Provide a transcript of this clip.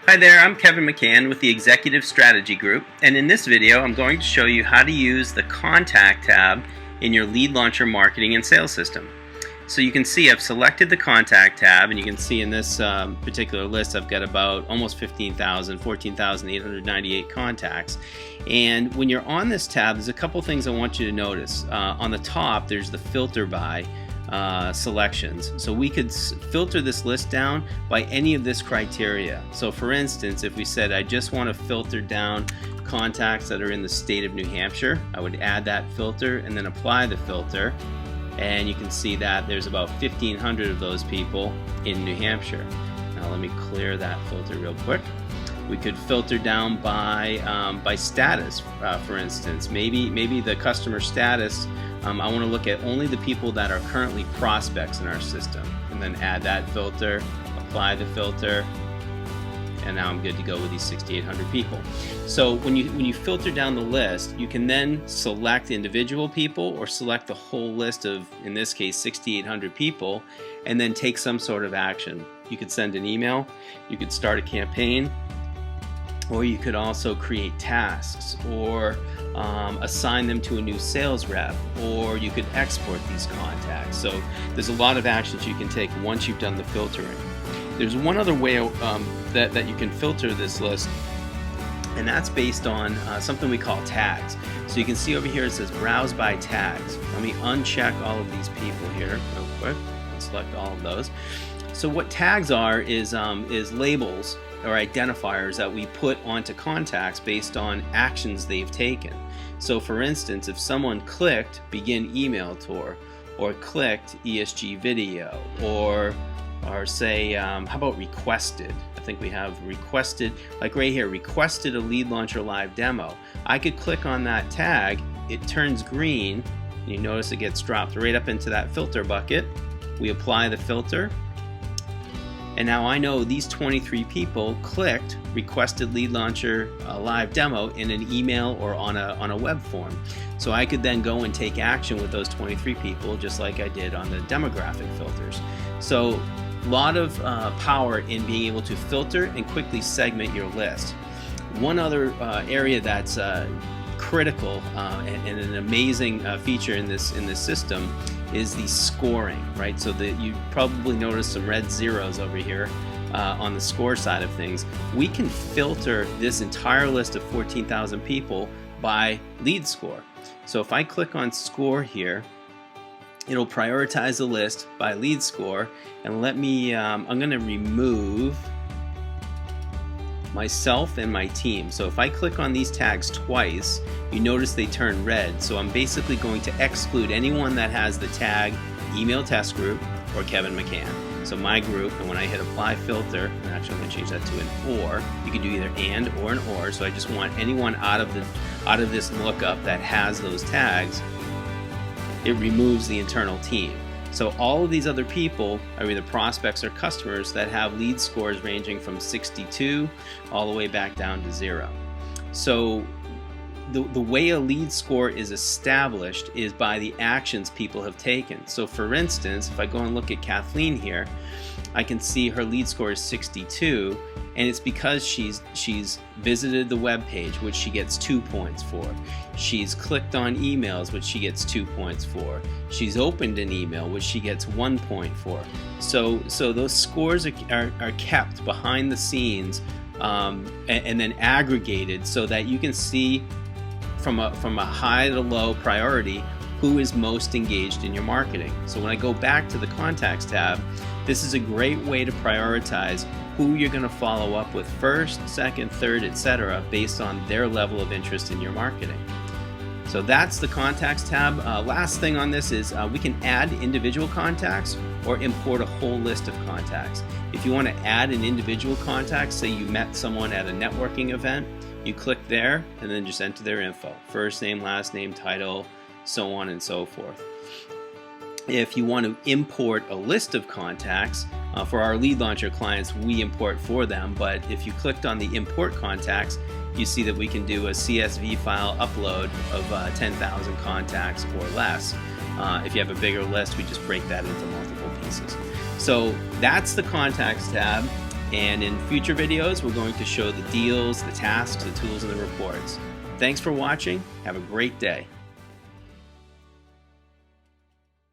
Hi there, I'm Kevin McCann with the Executive Strategy Group, and in this video I'm going to show you how to use the Contact tab in your Lead Launcher marketing and sales system. So you can see I've selected the Contact tab, and you can see in this particular list I've got about almost 14,898 contacts. And when you're on this tab, there's a couple things I want you to notice. On the top there's the filter by selections. So we could filter this list down by any of this criteria. So for instance, if we said I just want to filter down contacts that are in the state of New Hampshire, I would add that filter and then apply the filter, and you can see that there's about 1,500 of those people in New Hampshire. Now let me clear that filter real quick. We could filter down by status, for instance. Maybe the customer status, I want to look at only the people that are currently prospects in our system, and then add that filter, apply the filter, and now I'm good to go with these 6,800 people. So when you filter down the list, you can then select individual people or select the whole list of, in this case, 6,800 people, and then take some sort of action. You could send an email, you could start a campaign, or you could also create tasks, or assign them to a new sales rep, or you could export these contacts. So there's a lot of actions you can take once you've done the filtering. There's one other way that you can filter this list, and that's based on something we call tags. So you can see over here it says browse by tags. Let me uncheck all of these people here real quick and select all of those. So what tags are is labels or identifiers that we put onto contacts based on actions they've taken. So for instance, if someone clicked begin email tour, or clicked ESG video, or say, how about requested? I think we have requested, like right here, requested a Lead Launcher live demo. I could click on that tag, it turns green, and you notice it gets dropped right up into that filter bucket. We apply the filter, and now I know these 23 people clicked requested Lead Launcher live demo in an email or on a web form. So I could then go and take action with those 23 people, just like I did on the demographic filters. So a lot of power in being able to filter and quickly segment your list. One other area that's critical and an amazing feature in this system is the scoring, right? So that you probably noticed some red zeros over here on the score side of things. We can filter this entire list of 14,000 people by lead score. So if I click on score here, it'll prioritize the list by lead score, and let me, I'm going to remove myself and my team. So if I click on these tags twice, you notice they turn red. So I'm basically going to exclude anyone that has the tag email test group or Kevin McCann. So my group, and when I hit apply filter, and actually I'm going to change that to an or. You can do either and or an or. So I just want anyone out of this lookup that has those tags. It removes the internal team. So all of these other people are either prospects or customers that have lead scores ranging from 62 all the way back down to 0. So the way a lead score is established is by the actions people have taken. So for instance, if I go and look at Kathleen here, I can see her lead score is 62, and it's because she's visited the web page, which she gets 2 points for. She's clicked on emails, which she gets 2 points for. She's opened an email, which she gets 1 point for. So those scores are kept behind the scenes and then aggregated so that you can see from a high to low priority who is most engaged in your marketing. So when I go back to the Contacts tab, this is a great way to prioritize who you're going to follow up with first, second, third, etc. based on their level of interest in your marketing. So that's the Contacts tab. Last thing on this is we can add individual contacts or import a whole list of contacts. If you want to add an individual contact, say you met someone at a networking event, you click there and then just enter their info. First name, last name, title, so on and so forth. If you want to import a list of contacts, for our Lead Launcher clients, we import for them, but if you clicked on the import contacts, you see that we can do a CSV file upload of 10,000 contacts or less. If you have a bigger list, we just break that into multiple pieces. So that's the Contacts tab. And in future videos, we're going to show the deals, the tasks, the tools, and the reports. Thanks for watching. Have a great day.